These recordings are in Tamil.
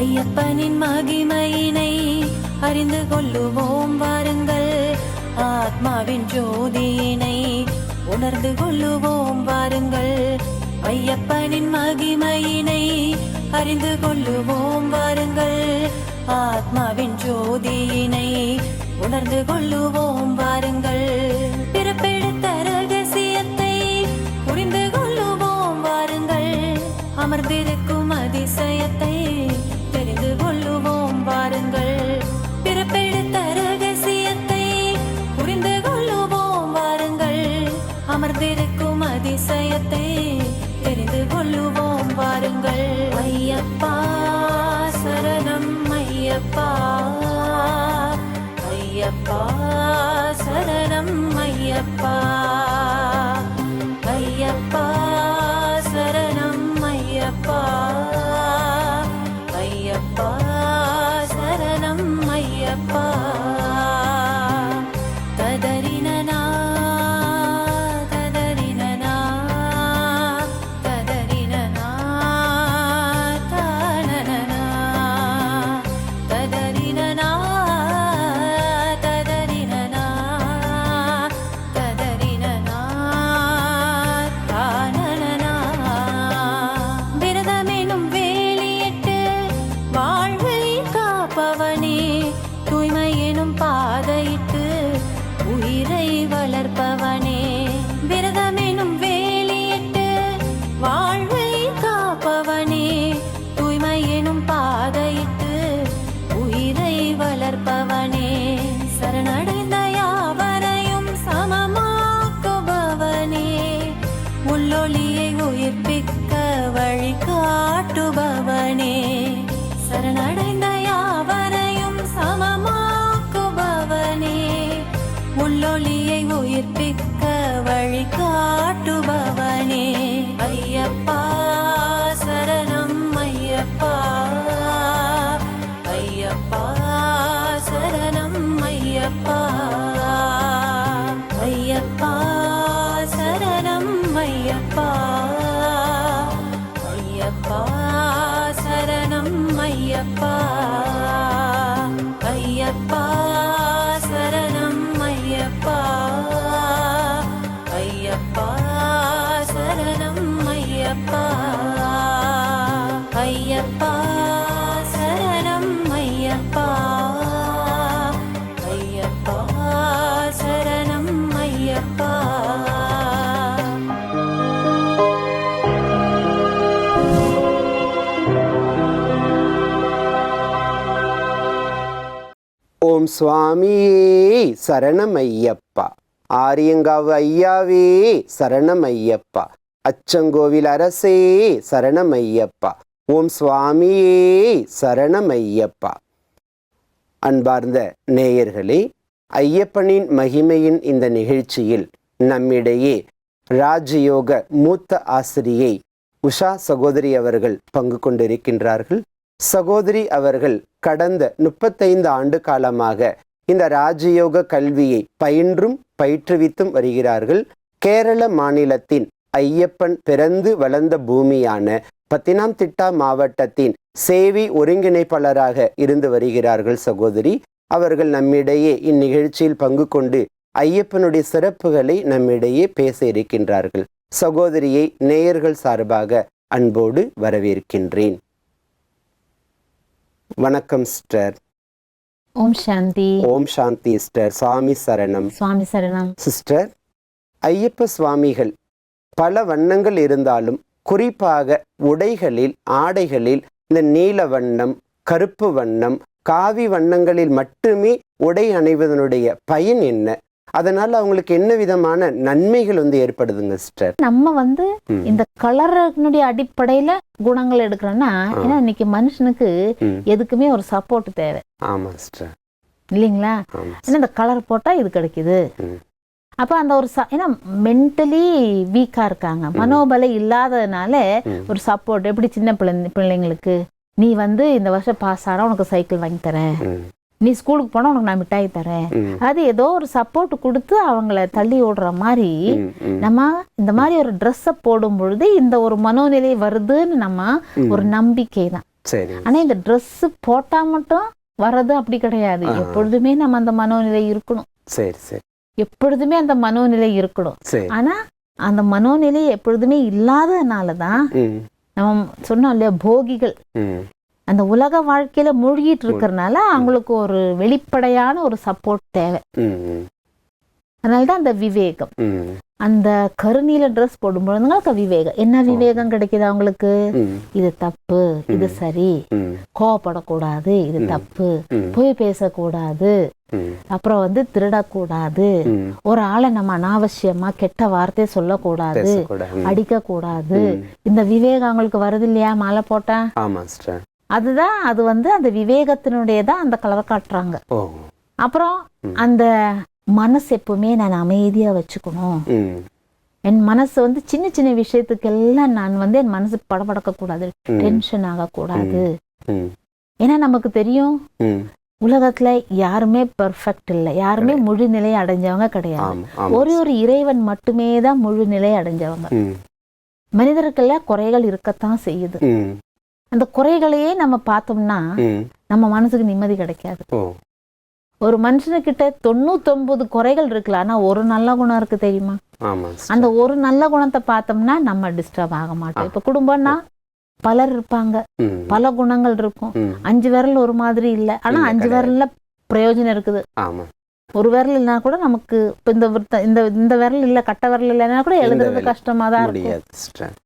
ஐயப்பனின் மகிமையினை அறிந்து கொள்ளுவோம் வாருங்கள். ஆத்மாவின் ஜோதியினை உணர்ந்து கொள்ளுவோம் வாருங்கள். ஐயப்பனின் மகிமையினை அறிந்து கொள்ளுவோம் வாருங்கள். ஆத்மாவின் ஜோதியினை உணர்ந்து கொள்ளுவோம் வாருங்கள். பிறப்பெடுத்த ரகசியத்தை புரிந்து கொள்ளுவோம் வாருங்கள். அமர்ந்திருக்கும் அதிசயத்தை தெரிந்து கொள்ளுவோம் வாருங்கள். பிறப்பெடுத்த ரகசியத்தை புரிந்து கொள்ளுவோம் வாருங்கள். அமர்ந்திருக்கும் அதிசயத்தை தெரிந்து கொள்ளுவோம் வாருங்கள். ஐயப்பா சரணம் ஐயப்பா, ஐயப்பா சரணம் ஐயப்பா, ஐயப்பா சரணம் ஐயப்பா, ஐயப்பா சரணம் ஐயப்பா. ததரினனா ததரினனா ததரினனா தானனனா ததரினனா ததரினனா ததரினனா தானனனா. விரதமெனும் வேலியிட்டு வாழ்வை காப்பவனே, தூய்மை எனும் பாதையிட்டு உயிரை வளர்ப்பவனே. விரதமெனும் வேலியிட்டு வாழ்வை காப்பவனே, தூய்மை எனும் பாதையிட்டு உயிரை வளர்ப்பவனே. சரணடைந்த யாவரையும் சமமாக்குபவனே, உள்ளொளியை உயிர்ப்பிக்க வழி காட்டுபவனே. சரணடைந்த யாவரையும் சமமாக்குபவனே, உள்ளொளியை உயிர்ப்பிக்க வழி காட்டுபவனே. ஐயப்பா சரணம் ஐயப்பா, ஐயப்பா சரணம் ஐயப்பா, ஐயப்பா சரணம் ஐயப்பா, ஐயப்பா சரணம் ஐயப்பா, ஐயப்பா சரணம் ஐயப்பா, ஐயப்பா சரணம் ஐயப்பா, ஐயப்பா சரணம் ஐயப்பா, ஐயப்பா சரணம் ஐயப்பா. ஓம் சுவாமியே சரணமையப்பா, ஆரியங்காவு ஐயாவே சரணமையப்பா, அச்சங்கோவில் அரசே சரணமையப்பா, ஓம் சுவாமியே சரணமையப்பா. அன்பார்ந்த நேயர்களே, ஐயப்பனின் மகிமையின் இந்த நிகழ்ச்சியில் நம்மிடையே ராஜயோக மூத்த ஆசிரியை உஷா சகோதரி அவர்கள் பங்கு கொண்டிருக்கின்றார்கள். சகோதரி அவர்கள் கடந்த 35 ஆண்டு காலமாக இந்த ராஜயோக கல்வியை பயின்றும் பயிற்றுவித்தும் வருகிறார்கள். கேரள மாநிலத்தின் ஐயப்பன் பிறந்து வளர்ந்த பூமியான பத்தினாம்திட்டா மாவட்டத்தின் சேவை ஒருங்கிணைப்பாளராக இருந்து வருகிறார்கள். சகோதரி அவர்கள் நம்மிடையே இந்நிகழ்ச்சியில் பங்கு கொண்டு ஐயப்பனுடைய சிறப்புகளை நம்மிடையே பேச இருக்கின்றார்கள். சகோதரியை நேயர்கள் சார்பாக அன்போடு வரவேற்கின்றேன். வணக்கம் சிஸ்டர். ஓம் சாந்தி. ஓம் சாந்தி சிஸ்டர். சுவாமி சரணம். சுவாமி சரணம். சிஸ்டர், ஐயப்ப சுவாமிகள் பல வண்ணங்கள் இருந்தாலும் குறிப்பாக உடைகளில் ஆடைகளில் இந்த நீல வண்ணம், கருப்பு வண்ணம், காவி வண்ணங்களில் மட்டுமே உடை அணிவதனுடைய பயன் என்ன? அதனால அவங்களுக்கு என்ன விதமான நன்மைகள் ஏற்படுதுங்க சிஸ்டர்? நம்ம இந்த கலருடைய அடிப்படையில குணங்கள் எடுக்கிறோம்னா, ஏன்னா இன்னைக்கு மனுஷனுக்கு எதுக்குமே ஒரு சப்போர்ட் தேவை. ஆமா சிஸ்டர், இல்லைங்களா? ஏன்னா இந்த கலர் போட்டா இது கிடைக்குது. அப்ப அந்த ஒரு ஏன்னா மென்டலி வீக்கா இருக்காங்க, மனோபலம் இல்லாததுனால ஒரு சப்போர்ட். எப்படி சின்ன பிள்ளைங்களுக்கு நீ இந்த வருஷம் பாஸ் ஆனா உனக்கு சைக்கிள் வாங்கி தரேன், நீ ஸ்கூலுக்கு போனா உனக்கு நான் மிட்டாய் தரேன், அது ஏதோ ஒரு சப்போர்ட் கொடுத்து அவங்கள தள்ளி ஓடுற மாதிரி நம்ம இந்த மாதிரி ஒரு ட்ரெஸ்ஸை போடும் பொழுது இந்த ஒரு மனோநிலை வருதுன்னு நம்ம ஒரு நம்பிக்கை தான். சரி. ஆனா இந்த Dress போட்டா மட்டும் வர்றது அப்படி கிடையாது. எப்பொழுதுமே நம்ம அந்த மனோநிலை இருக்கணும். சரி சரி. எப்பொழுதுமே அந்த மனோநிலை இருக்கணும். சரி. ஆனா அந்த மனோநிலை எப்பொழுதுமே இல்லாதனாலதான் நம்ம சொன்னோம் இல்லையா, போகிகள் அந்த உலக வாழ்க்கையில மூழ்கிட்டு இருக்கிறதுனால அவங்களுக்கு ஒரு வெளிப்படையான ஒரு சப்போர்ட் தேவை. அதனாலதான் அந்த விவேகம். அந்த கருநீல Dress போடும்பொழுது விவேகம். என்ன விவேகம் கிடைக்குது அவங்களுக்கு? இது தப்பு, இது சரி, கோவப்படக்கூடாது, இது தப்பு, பொய் பேசக்கூடாது, அப்புறம் திருடக்கூடாது, ஒரு ஆளை நம்ம அனாவசியமா கெட்ட வார்த்தை சொல்லக்கூடாது, அடிக்க கூடாது. இந்த விவேகம் அவங்களுக்கு வருது இல்லையா மாலை போட்டா? அதுதான் அது அந்த விவேகத்தினுடையதான் அந்த கலர் காட்டுறாங்க. அப்புறம் அந்த மனசு எப்பவுமே நான் அமைதியா வச்சுக்கணும். என் மனசு சின்ன சின்ன விஷயத்துக்கெல்லாம் நான் என் மனசு படபடக்க கூடாது, டென்ஷன் ஆகக்கூடாது. ஏன்னா நமக்கு தெரியும் உலகத்துல யாருமே பெர்ஃபெக்ட் இல்லை, யாருமே முழு நிலை அடைஞ்சவங்க கிடையாது. ஒரு இறைவன் மட்டுமே தான் முழு நிலை அடைஞ்சவங்க. மனிதர்கள்ல குறைகள் இருக்கத்தான் செய்யுது. அந்த குறைகளையே நம்ம பார்த்தோம்னா நம்ம மனசுக்கு நிம்மதி கிடைக்காது. ஒரு மனுஷனுக்கிட்ட 99 குறைகள் இருக்குல்ல, ஆனா ஒரு நல்ல குணம் இருக்கு தெரியுமா? அந்த ஒரு நல்ல குணத்தை பார்த்தோம்னா நம்ம டிஸ்டர்ப் ஆக மாட்டோம். இப்ப குடும்பம்னா பலர் இருப்பாங்க, பல குணங்கள் இருக்கும். 5 விரல் ஒரு மாதிரி இல்ல, ஆனா 5 விரல்ல பிரயோஜனம் இருக்குது. ஒரு விரல் இல்லைன்னா கூட நமக்கு இந்த விரல் இல்ல, கட்ட விரல் இல்லைன்னா கூட எழுதுறது கஷ்டமா தான் இருக்கும்.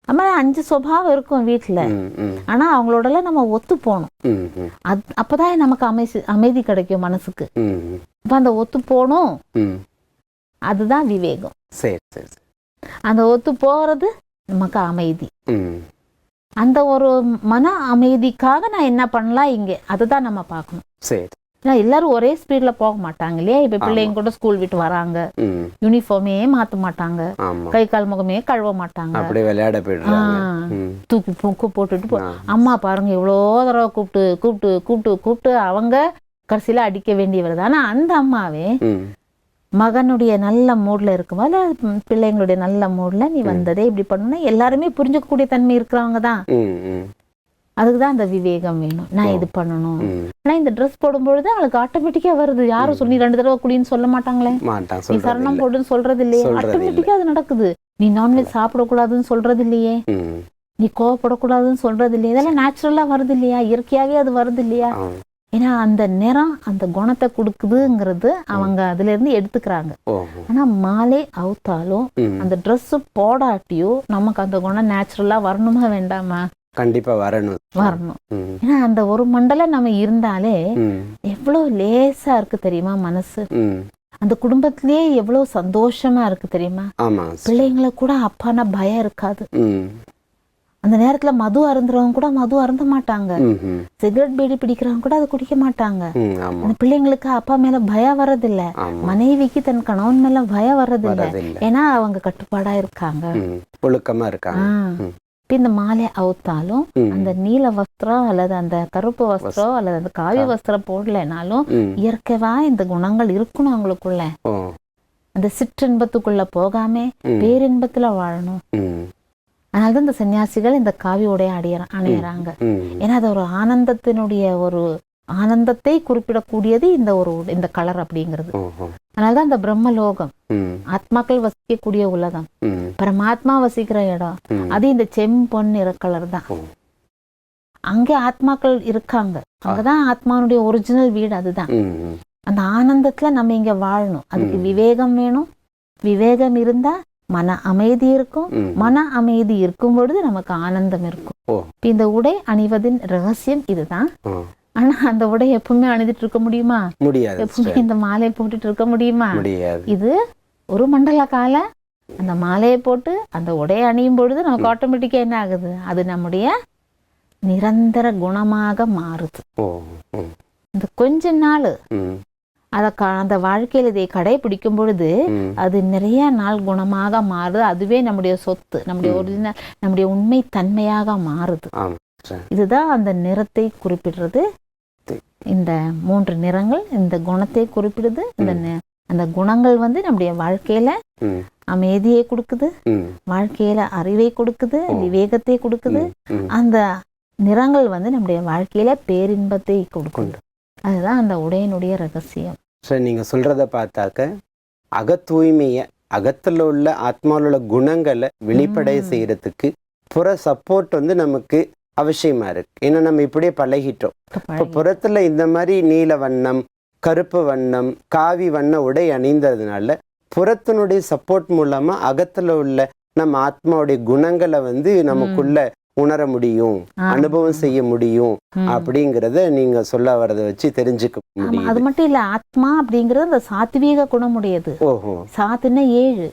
ஆமா 5 சுபாவம் இருக்கும் வீட்டுல, ஆனா அவங்களோட நம்ம ஒத்து போகணும். அப்பதான் நமக்கு அமைதி கிடைக்கும் மனசுக்கு. அப்ப அந்த ஒத்து போகணும், அதுதான் விவேகம். அந்த ஒத்து போறது நமக்கு அமைதி. அந்த ஒரு மன அமைதிக்காக நான் என்ன பண்ணலாம் இங்க, அதுதான் நம்ம பார்க்கணும். எல்லாரும் ஒரே ஸ்பீட்ல போக மாட்டாங்க இல்லையா? இப்ப பிள்ளைங்க கூட ஸ்கூல் விட்டு வராங்க, யூனிஃபார்மே மாத்த மாட்டாங்க, கை கால் முகமே கழுவ மாட்டாங்க, விளையாட தூக்கி போட்டுட்டு அம்மா பாருங்க எவ்வளோ தடவை கூப்பிட்டு கூப்பிட்டு கூப்பிட்டு கூப்பிட்டு அவங்க கடைசியில அடிக்க வேண்டி வருது. ஆனா அந்த அம்மாவே மகனுடைய நல்ல மூட்ல இருக்கும்போது, பிள்ளைங்களுடைய நல்ல மூட்ல நீ வந்ததே இப்படி பண்ணணும், எல்லாருமே புரிஞ்சுக்கக்கூடிய தன்மை இருக்கிறவங்க தான். அதுக்குதான் அந்த விவேகம் வேணும். நான் இது பண்ணணும். ஆனா இந்த Dress போடும்பொழுது அவளுக்கு ஆட்டோமேட்டிக்கா வருது. யாரும் சொல்லி 2 தடவை குடின்னு சொல்ல மாட்டாங்களே, நீ சரணம் போடுன்னு சொல்றது இல்லையே, ஆட்டோமேட்டிக்கா அது நடக்குது. நீ நான்வெஜ் சாப்பிடக்கூடாதுன்னு சொல்றது இல்லையே, நீ கோவப்படக்கூடாதுன்னு சொல்றது இல்லையே, இதெல்லாம் நேச்சுரலா வருது இல்லையா, இயற்கையாவே அது வருது இல்லையா? ஏன்னா அந்த நிறம் அந்த குணத்தை கொடுக்குதுங்கிறது அவங்க அதுல இருந்து எடுத்துக்கிறாங்க. ஆனா மாலை அவுத்தாலும் அந்த Dress போடாட்டியோ நமக்கு அந்த குணம் நேச்சுரலா வரணுமா வேண்டாமா? கண்டிப்பா வரணும். ஏன்னா அந்த ஒரு மண்டலம் நம்ம இருந்தாலே எவ்வளவு லேசா இருக்கு தெரியுமா மனசு? அந்த குடும்பத்திலேயே எவ்வளவு சந்தோஷமா இருக்கு தெரியுமா? பிள்ளைங்களை கூட அப்பானா பயம் இருக்காது. அந்த நேரத்துல மது அருந்துறவங்க கூட மது அருந்த மாட்டாங்க, சிகரெட் பீடி பிடிக்கிறவங்க கூட அதை குடிக்க மாட்டாங்க. அந்த பிள்ளைங்களுக்கு அப்பா மேல பயம் வர்றதில்ல, மனைவிக்கு தன் கணவன் மேல பயம் வர்றதில்ல. ஏன்னா அவங்க கட்டுப்பாடா இருக்காங்க, ஒழுக்கமா இருக்காங்க. இந்த மாலை அவுத்தாலும் அந்த நீல வஸ்திரம் அல்லது அந்த கருப்பு வஸ்திரம் அல்லது அந்த காவி வஸ்திரம் போடலைனாலும் இயற்கையா இந்த குணங்கள் இருக்கணும் அவங்களுக்குள்ள. அந்த சிற்றின்பத்துக்குள்ள போகாம பேரின்பத்துல வாழணும். அதனாலதான் இந்த சன்னியாசிகள் இந்த காவி உடைய அணியறாங்க. ஏன்னா அது ஒரு ஆனந்தத்தினுடைய ஒரு ஆனந்தத்தை குறிப்பிடக்கூடியது இந்த கலர் அப்படிங்கிறது. அதனாலதான் இந்த பிரம்மலோகம், ஆத்மாக்கள் வசிக்கக்கூடிய உலகம், பரமாத்மா வசிக்கிற இடம், அது இந்த செம்பொன் நிற கலர் தான். அங்கே ஆத்மாக்கள் இருக்காங்க, அங்கதான் ஆத்மானுடைய ஒரிஜினல் வீடு. அதுதான் அந்த ஆனந்தத்துல நம்ம இங்க வாழணும். அதுக்கு விவேகம் வேணும். விவேகம் இருந்தா மன அமைதி இருக்கும். மன அமைதி இருக்கும் பொழுது நமக்கு ஆனந்தம் இருக்கும். இந்த உடை அணிவதின் ரகசியம் இதுதான். ஆனா அந்த உடை எப்பவுமே அணிந்துட்டு இருக்க முடியுமா? முடியாது. எப்பவுமே இந்த மாலையை போட்டுட்டு இருக்க முடியுமா? இது ஒரு மண்டல கால அந்த மாலையை போட்டு அந்த உடையை அணியும் பொழுது நமக்கு ஆட்டோமேட்டிக்கா என்ன ஆகுது? அது நம்முடைய நிரந்தர குணமாக மாறுது. இந்த கொஞ்ச நாள் அந்த வாழ்க்கையில இதை கடைபிடிக்கும் பொழுது அது நிறைய நாள் குணமாக மாறுது. அதுவே நம்முடைய சொத்து, நம்முடைய ஒரிஜினல், நம்முடைய உண்மை தன்மையாக மாறுது. இதுதான் அந்த நிறத்தை குறிப்பிடுறது. இந்த 3 நிறங்கள் இந்த குணத்தை குறிப்பிடுது. அந்த குணங்கள் நம்முடைய வாழ்க்கையில அமைதியை கொடுக்குது, வாழ்க்கையில அறிவை கொடுக்குது, விவேகத்தை கொடுக்குது. அந்த நிறங்கள் வந்து நம்முடைய வாழ்க்கையில பேரின்பத்தை கொடுக்கும். அதுதான் அந்த உடையினுடைய ரகசியம். சரி, நீங்க சொல்றத பார்த்தாக்க அக தூய்மைய, அகத்துல உள்ள ஆத்மாவில் உள்ள குணங்களை வெளிப்படைய செய்யறதுக்கு புற சப்போர்ட் வந்து நமக்கு அவசியமா இருக்கு. ஏன்னா நம்ம இப்படியே பழகிட்டோம். இப்போ புறத்துல இந்த மாதிரி நீல வண்ணம், கருப்பு வண்ணம், காவி வண்ண உடை அணிந்ததுனால புறத்தினுடைய சப்போர்ட் மூலமா அகத்துல உள்ள நம்ம ஆத்மாவுடைய குணங்களை வந்து நமக்குள்ள உணர முடியும், அனுபவம் செய்ய முடியும் அப்படிங்கறத நீங்க சொல்ல வரத வச்சு தெரிஞ்சுக்க முடியும். அது மட்டும் இல்ல, ஆத்மா அப்படிங்கறது அந்த சாத்வீக குணமுடையது. ஓஹோ, சாத்துன்னா 7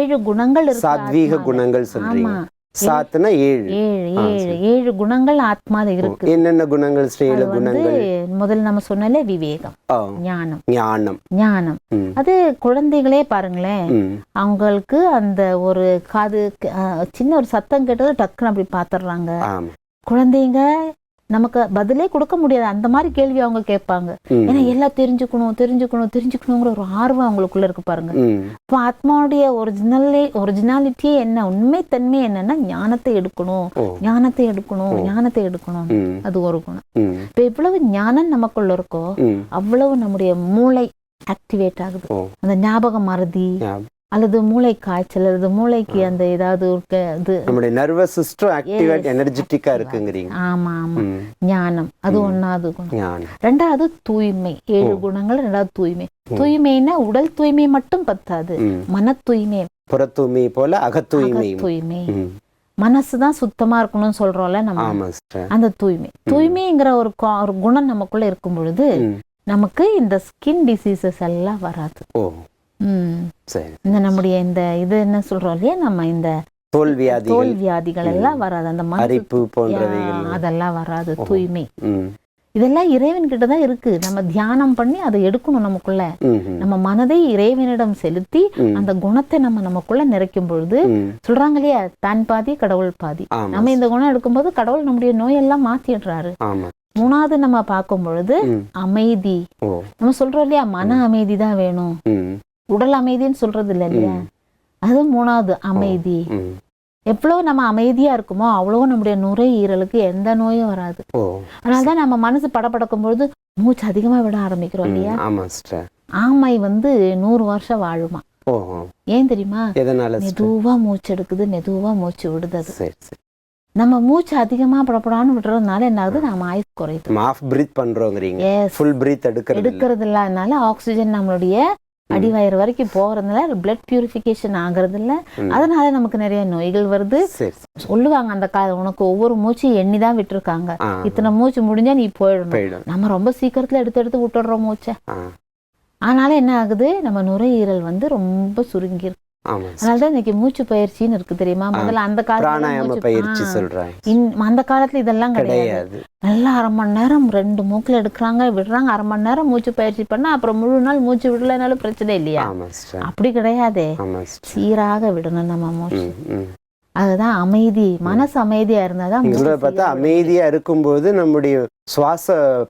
7 குணங்கள் இருக்கு. சாத்வீக குணங்கள் சொல்றீங்க. சாத்துனா 7 குணங்கள் ஆத்மால இருக்கு. என்னென்ன குணங்கள்? 7 குணங்கள். முதல்ல நம்ம சொன்னாலே விவேகம், ஞானம். ஞானம் ஞானம் அது குழந்தைகளே பாருங்களேன், அவங்களுக்கு அந்த ஒரு காது சின்ன ஒரு சத்தம் கேட்டது டக்குன்னு அப்படி பாத்துடுறாங்க. குழந்தைங்க நமக்கு பதிலே கொடுக்க முடியாது, அந்த மாதிரி கேள்வி அவங்க கேட்பாங்க. ஏன்னா எல்லாம் தெரிஞ்சுக்கணுங்கிற ஒரு ஆர்வம் அவங்களுக்குள்ள இருக்கு பாருங்க. இப்போ ஆத்மாவுடைய ஒரிஜினாலிட்டியே என்ன, உண்மைத்தன்மை என்னன்னா ஞானத்தை எடுக்கணும். அது ஒரு குணம். இப்ப எவ்வளவு ஞானம் நமக்குள்ள இருக்கோ அவ்வளவு நம்முடைய மூளை ஆக்டிவேட் ஆகுது. அந்த ஞாபக மறதி அல்லது மூளை காய்ச்சல் அல்லது மூளைக்கு அந்த ஏதாவது நம்முடைய நர்வஸ் சிஸ்டம் ஆக்டிவேட் எனர்ஜெட்டிக்கா இருக்குங்கறீங்க. ஆமா ஆமா. ஞானம் அது ஒண்ணாவது குணம். ரெண்டாவது தூய்மை. 7 குணங்கள். ரெண்டாவது தூய்மை. தூய்மைன்னா உடல் தூய்மை மட்டும் பத்தாது, மன தூய்மை. புற தூய்மை போல அக தூய்மை. மனசுதான் சுத்தமா இருக்கணும்னு சொல்றோம்ல நம்ம. அந்த தூய்மைங்கிற ஒரு குணம் நமக்குள்ள இருக்கும் பொழுது நமக்கு இந்த ஸ்கின் டிசீசஸ் எல்லாம் வராது. இந்த நம்முடைய இந்த இது என்ன சொல்றோம் இல்லையா, நம்ம இந்த தோல் வியாதிகள் எல்லாம் வராது. அந்த அரிப்பு போன்றவைகள் அதெல்லாம் வராது. தூய்மை இதெல்லாம் இறைவன் கிட்டதான் இருக்கு. நம்ம தியானம் பண்ணி அதை எடுக்கணும் நமக்குள்ள. நம்ம மனதை இறைவனிடம் செலுத்தி அந்த குணத்தை நமக்குள்ள நிறைக்கும் பொழுது சொல்றாங்க இல்லையா, தான் பாதி கடவுள் பாதி. நம்ம இந்த குணம் எடுக்கும்போது கடவுள் நம்முடைய நோயெல்லாம் மாத்திடுறாரு. மூணாவது நம்ம பார்க்கும் பொழுது அமைதி. நம்ம சொல்றோம் இல்லையா, மன அமைதி தான் வேணும், உடல் அமைதின்னு சொல்றது இல்ல இல்லையா. அது மூணாவது அமைதி. எவ்வளவு நம்ம அமைதியா இருக்குமோ அவ்வளவு நம்முடைய நுரையீரலுக்கு எந்த நோயும் வராது. அதனாலதான் நம்ம மனசு படபடக்கும் பொழுது மூச்சு அதிகமா விட ஆரம்பிக்கிறோம் இல்லையா. ஆமை வந்து 100 வருஷம் வாழுமா. ஏன் தெரியுமா? மெதுவா மூச்சு எடுக்குது, மெதுவா மூச்சு விடுது. நம்ம மூச்சு அதிகமா படப்படான்னு விடுறதுனால என்ன ஆகுது, நம்ம ஆயுசு குறையுது. ஹாஃப் பிரீத் பண்றோங்கிறீங்க, ஃபுல் பிரீத் எடுக்கிறது இல்லாதனால ஆக்சிஜன் நம்மளுடைய அடிவயிறு வரைக்கும் போறதுனால பிளட் பியூரிஃபிகேஷன் ஆகுறது இல்ல. அதனால நமக்கு நிறைய நோய்கள் வருது. சொல்லுவாங்க அந்த காலம், உனக்கு ஒவ்வொரு மூச்சு எண்ணிதான் விட்டுருக்காங்க, இத்தனை மூச்சு முடிஞ்சா நீ போயிடணும். நம்ம ரொம்ப சீக்கிரத்துல எடுத்து விட்டுடுறோம் மூச்சை. அதனால என்ன ஆகுது, நம்ம நுரையீரல் வந்து ரொம்ப சுருங்கி இருக்கு. அதனாலதான் இன்னைக்கு மூச்சு பயிற்சின்னு இருக்கு தெரியுமா. முதல்ல அந்த காலத்துல இதெல்லாம் கிடையாது. நல்லா 1/2 மணி நேரம் 2 மூக்குல எடுக்கிறாங்க விடுறாங்க, 1/2 மணி நேரம் மூச்சு பயிற்சி பண்ணா அப்புறம் முழு நாள் மூச்சு விடலனாலும் பிரச்சனை இல்லையா. அப்படி கிடையாதே, சீராக விடணும் நம்ம மூச்சு. அதுதான் அமைதி. மனசு அமைதியா இருந்தாதான். பார்த்தா அமைதியா இருக்கும்போது நம்முடைய சுவாச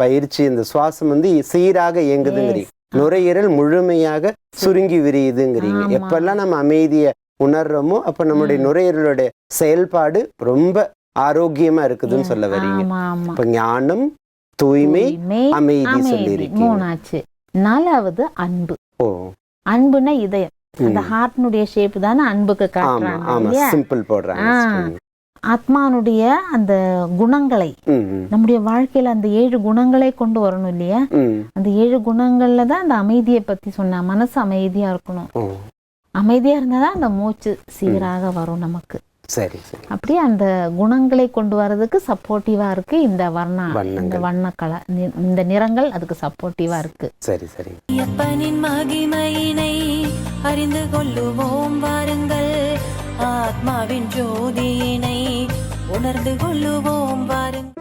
பயிற்சி, இந்த சுவாசம் வந்து சீராக இயங்குதுங்கிறீங்க. நுரையீரல் முழுமையாக சுருங்கி விரியுதுங்கிறீங்க. எப்பெல்லாம் நம்ம அமைதியை உணர்றோமோ அப்ப நம்முடைய நுரையீரலுடைய செயல்பாடு ரொம்ப ஆரோக்கியமா இருக்குதுன்னு சொல்ல வரீங்க. இப்ப ஞானம், தூய்மை, அமைதி சொல்லிருக்கீங்க. 3ஆச்சு. 4வது அன்பு. அன்புனா இதயம். அந்த ஹார்ட்னுடைய ஷேப் தானே அன்புக்கு காட்டுறாங்க. சிம்பிள் போடுறாங்க. ஆத்மானுடைய அந்த குணங்களை நம்முடைய வாழ்க்கையில அந்த 7 குணங்களை கொண்டு வரணும் இல்லையா. அந்த 7 குணங்கள்ல தான் அந்த அமைதியை பத்தி சொன்னா. மனசு அமைதியா இருக்கணும். அமைதியா இருந்தாதான் அந்த மூச்சு சீராக வரும் நமக்கு. சரி. அப்படியே அந்த குணங்களை கொண்டு வர்றதுக்கு சப்போர்ட்டிவா இருக்கு இந்த இந்த வண்ணக்கலை, இந்த நிறங்கள் அதுக்கு சப்போர்ட்டிவா இருக்கு. சரி. அப்பனின் மகிமையினை அறிந்து கொள்ளுவோம் வாருங்கள், ஆத்மாவின் ஜோதியினை உணர்ந்து கொள்ளுவோம் வாருங்கள்.